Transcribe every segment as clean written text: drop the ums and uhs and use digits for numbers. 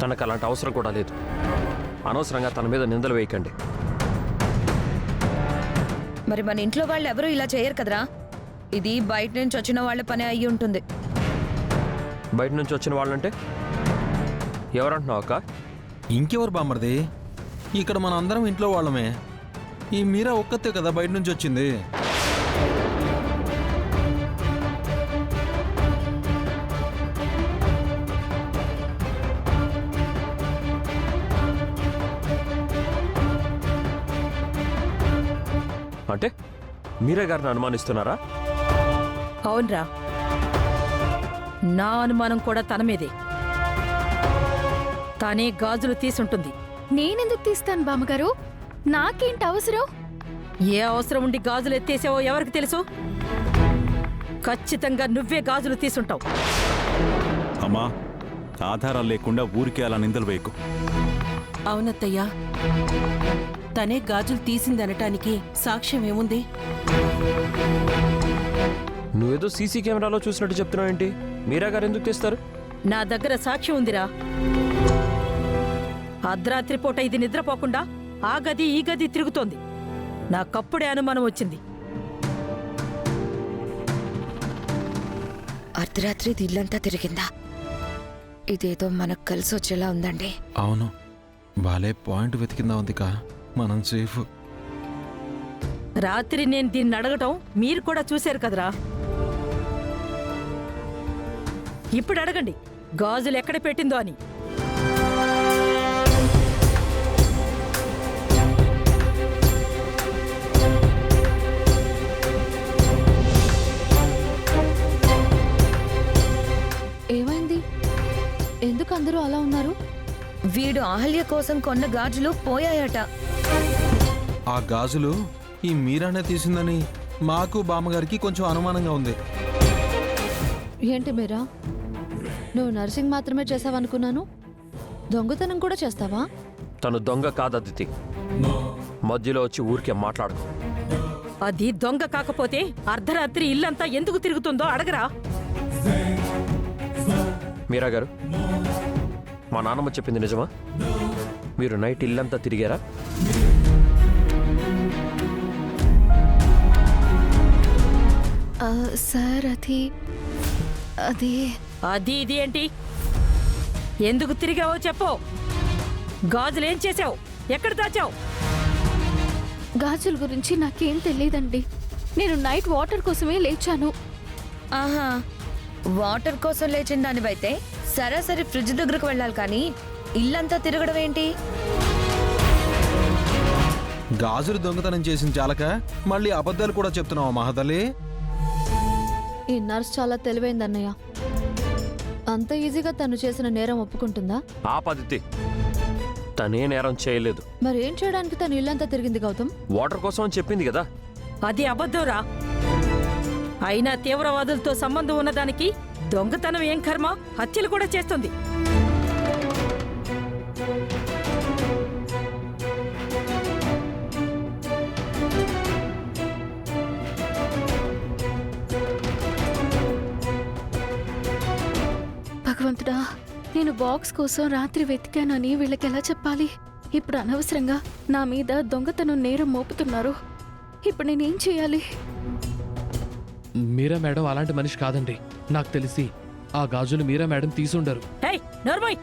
తనకు అలాంటి అవసరం కూడా లేదు. అనవసరంగా తన మీద నిందలు వేయకండి. మరి మన ఇంట్లో వాళ్ళు ఎవరు ఇలా చేయరు కదరా. ఇది బయట నుంచి వచ్చిన వాళ్ళ పని అయ్యి ఉంటుంది. బయట నుంచి వచ్చిన వాళ్ళంటే ఎవరంటున్నావు అక్క? ఇంకెవరు బామ్మర్ది? ఇక్కడ మన అందరం ఇంట్లో వాళ్ళమే. ఈ మీరా ఒక్కతే కదా బయట నుంచి వచ్చింది. అంటే మీరే గారిని అనుమానిస్తున్నారా? అవునరా, నా అనుమానం కూడా తన మీదే. తానే గాజులు తీసుంటుంది. నేనెందుకు తీస్తాను బామ్మగారు? నాకేంటి అవసరం? ఏ అవసరం ఉండి గాజులు ఎత్తేసావో ఎవరికి తెలుసు? ఖచ్చితంగా నువ్వే గాజులు తీసుంటావు. అమ్మా, ఆధారాలు లేకుండా ఊరికే అలా నిందలు వేయకు. అవునత్తయ్యా, తనే గాజులు తీసిందనటానికి సాక్ష్యం ఏముంది? నువ్వేదో సీసీ కెమెరాలో చూసినట్టు చెప్తున్నావు ఏంటి? మీరా గారు ఎందుకు తెస్తారు? నా దగ్గర సాక్ష్యం ఉందిరా. అర్ధరాత్రి పూట ఇది నిద్రపోకుండా ఆ గది ఈ గది తిరుగుతోంది. నాకప్పుడే అనుమానం వచ్చింది. అర్ధరాత్రి ఇల్లంతా తిరిగిందా? ఇదేదో మనకు కలిసి వచ్చేలా ఉందండి. అవును, బాలే పాయింట్ వెతికిందా ఉందికా. మనం సేఫ్. రాత్రి నేను దీన్ని అడగటం మీరు కూడా చూశారు కదరా. ఇప్పుడు అడగండి గాజులు ఎక్కడ పెట్టిందో అని. ఏమైంది? ఎందుకు అందరూ అలా ఉన్నారు? వీడు అహల్య కోసం కొన్న గాజులు పోయాయట. ఆ గాజులు ఈ మీరానే తీసిందని మాకు బామ్మగారికి కొంచెం అనుమానంగా ఉంది. ఏంటి మీరా, నువ్వు నర్సింగ్ మాత్రమే చేసావనుకున్నాను. దొంగతనం కూడా చేస్తావా? తను దొంగ కాదదితి. మధ్యలో వచ్చి ఊరికే మాట్లాడుకో. అది దొంగ కాకపోతే అర్ధరాత్రి ఇల్లంతా ఎందుకు తిరుగుతుందో అడగరా. మీరా గారు, మా నాన్నమ్మ చెప్పింది నిజమా? మీరు నైట్ ఇల్లంతా తిరిగారా? సార్ అది అది అది ఇది ఏంటి? ఎందుకు తిరిగావో చెప్పు. గాజులేం చేసావు? ఎక్కడ దాచావు? గాజుల గురించి నాకేం తెలియదండి. నేను నైట్ వాటర్ కోసమే లేచాను. ఆహా, వాటర్ కోసం లేచిన దానివైతే సరాసరి ఫ్రిడ్జ్ దగ్గరకు వెళ్ళాలి కానీ ఇల్లంతా తిరగడం ఏంటి? గాజులు దొంగతనం చేసిన చాలక మళ్ళీ అబద్ధాలు కూడా చెప్తున్నావా మహదలి? ఈ నర్స్ చాలా తెలివైందన్నయ్య. అంత ఈజీగా తను చేసిన నేరం ఒప్పుకుంటుందా? ఆ పద్ధతి తనే నేరం చేయలేదు. మరేం చేయడానికి తను ఇల్లంతా తిరిగింది గౌతమ్? వాటర్ కోసం అని చెప్పింది కదా. అది అబద్ధంరా. అయినా తీవ్రవాదులతో సంబంధం ఉన్నదానికి దొంగతనం ఏం కర్మ, హత్యలు కూడా చేస్తుంది. భగవంతుడా, నేను బాక్స్ కోసం రాత్రి వెతికానని వీళ్ళకి ఎలా చెప్పాలి? ఇప్పుడు అనవసరంగా నా మీద దొంగతనం నేరం మోపుతున్నారు. ఇప్పుడు నేనేం చేయాలి? మీరా మేడం అలాంటి మనిషి కాదండి. నాకు తెలిసి ఆ గాజులు మీరా మేడం తీసుండరు. హేయ్ నోర్మోయ్,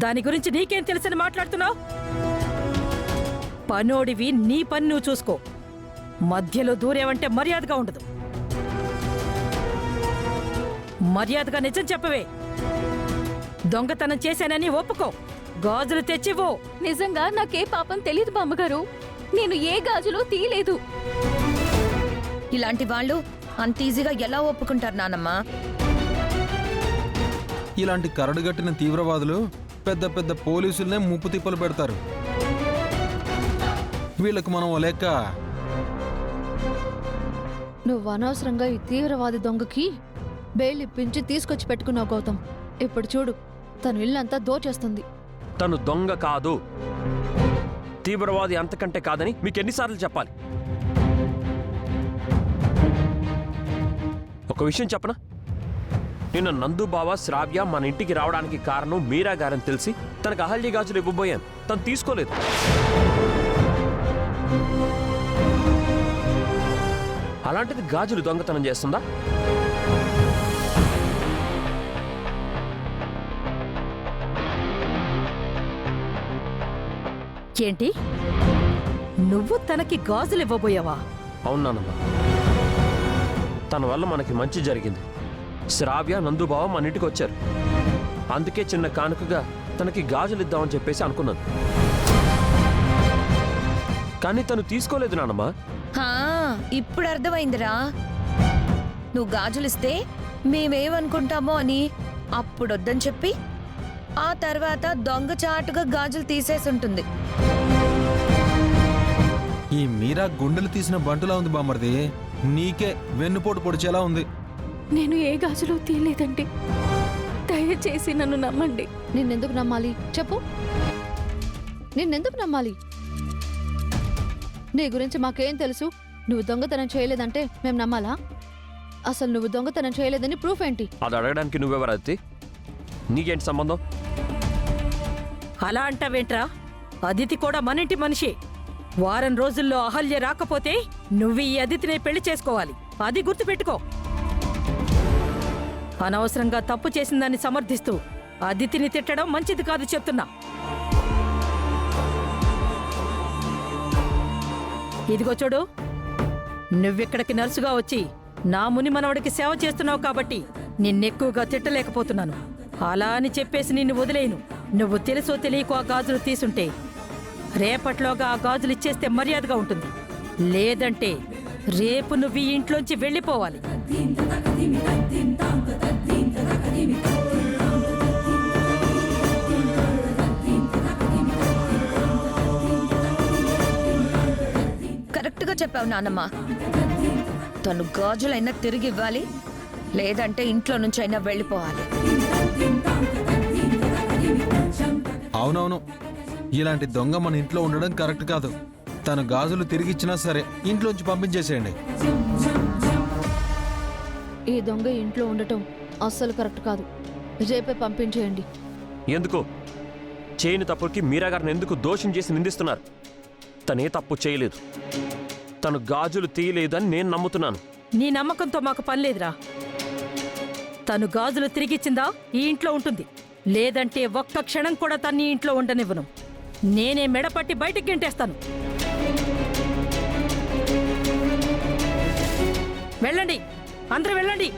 దాని గురించి నీకేం తెలుసని మాట్లాడుతున్నావు? పనోడివి, నీ పని నువ్వు చూసుకో. మధ్యలో దూరేవంటే మర్యాదగా ఉండదు. మర్యాదగా నిజం చెప్పవే. దొంగతనం చేశానని ఒప్పుకో. గాజులు తెచ్చివ్వు. నిజంగా నాకే పాపం తెలియదు బామ్మగారు. నేను ఏ గాజులు తీయలేదు. ఇలాంటి వాళ్ళు అంత ఈజీగా ఎలా ఒప్పుకుంటారు నానమ్మ? ఇలాంటి కరడుగట్టిన తీవ్రవాదులు పెద్ద పెద్ద పోలీసులనే ముప్పు తిప్పలు పెడతారు. వీళ్ళకు మనం లెక్క. నువ్వు అనవసరంగా ఈ తీవ్రవాది దొంగకి బెయిల్ ఇప్పించి తీసుకొచ్చి పెట్టుకున్నావు గౌతమ్. ఇప్పుడు చూడు, తను ఇల్లంతా దోచేస్తుంది. తను దొంగ కాదు, తీవ్రవాది అంతకంటే కాదని మీకు ఎన్నిసార్లు చెప్పాలి? ఒక విషయం చెప్పనా? నిన్న నందు బావ శ్రావ్య మన ఇంటికి రావడానికి కారణం మీరా గారని తెలిసి తనకు అహల్య గాజులు ఇవ్వబోయాను. తను తీసుకోలేదు. అలాంటిది గాజులు దొంగతనం చేస్తుందా? ఏంటి నువ్వు తనకి గాజులు ఇవ్వబోయావా? అవునానమ్మా, తన వల్ల మనకి మంచి జరిగింది. శ్రావ్య నందుబావ మన ఇంటికి వచ్చారు. అందుకే చిన్న కానుకగా తనకి గాజులు ఇద్దామని చెప్పేసి అనుకున్నాను. కానీ తను తీసుకోలేదు నానమ్మా. హా, ఇప్పుడు అర్థమైందిరా. నువ్వు గాజులిస్తే మేమేమనుకుంటామో అని అప్పుడొద్దని చెప్పి ఆ తర్వాత దొంగచాటుగా గాజులు తీసేసుంటుంది. ఈ మీరా గుండెలు తీసిన బంటులా ఉంది బామ్మర్ది. నీకే వెన్నుపోటు పొడిచేలా ఉంది. నేను ఏ గాజులు తీయలేదండి. దయచేసి నన్ను నమ్మండి. నిన్నెందుకు నమ్మాలి చెప్పు? నిన్నెందుకు నమ్మాలి? నీ గురించి మాకేం తెలుసు? నువ్వు దొంగతనం చేయలేదంటే మేము నమ్మాలా? అసలు నువ్వు దొంగతనం చేయలేదని ప్రూఫ్ ఏంటి? అది అడగడానికి నువ్వెవరు అదితి? నీకేంటి సంబంధం? అలా అంటావేంట్రా? అదితి కూడా మనింటి మనిషి. వారం రోజుల్లో అహల్య రాకపోతే నువ్వు ఈ అదితిని పెళ్లి చేసుకోవాలి. అది గుర్తుపెట్టుకో. అనవసరంగా తప్పు చేసిందని సమర్థిస్తూ అదితిని తిట్టడం మంచిది కాదు చెప్తున్నా. ఇదిగో చూడు, నువ్విక్కడికి నర్సుగా వచ్చి నా ముని మనవడికి సేవ చేస్తున్నావు కాబట్టి నిన్నెక్కువగా తిట్టలేకపోతున్నాను. అలా అని చెప్పేసి నిన్ను వదిలేయను. నువ్వు తెలుసో తెలియకో ఆ గాజులు తీసుంటే రేపట్లోగా ఆ గాజులు ఇచ్చేస్తే మర్యాదగా ఉంటుంది. లేదంటే రేపు నువ్వు ఈ ఇంట్లోంచి వెళ్ళిపోవాలి. కరెక్ట్గా చెప్పావు నాన్నమ్మ. తను గాజులైనా తిరిగి ఇవ్వాలి, లేదంటే ఇంట్లో నుంచి అయినా వెళ్ళిపోవాలి. అవునవును, ఇలాంటి దొంగ మన ఇంట్లో ఉండడం కరెక్ట్ కాదు. తను గాజులు తిరిగిచ్చినా సరే ఇంట్లోంచి పంపించేసేయండి. ఈ దొంగ ఇంట్లో ఉండటం అస్సలు కరెక్ట్ కాదు. రేపే పంపించేయండి. ఎందుకు? చేయని తప్పుకి మీరా గారిని ఎందుకు దోషం చేసి నిందిస్తున్నారు? తనే తప్పు చేయలేదు. తను గాజులు తీయలేదని నేను నమ్ముతున్నాను. నీ నమ్మకంతో మాకు పనిలేదురా. తను గాజులు తిరిగిచ్చిందా ఈ ఇంట్లో ఉంటుంది, లేదంటే ఒక్క క్షణం కూడా తన్ని ఇంట్లో ఉండనివ్వను. నేనే మెడపట్టి బయటికి గెంటేస్తాను. వెళ్ళండి, అందరూ వెళ్ళండి.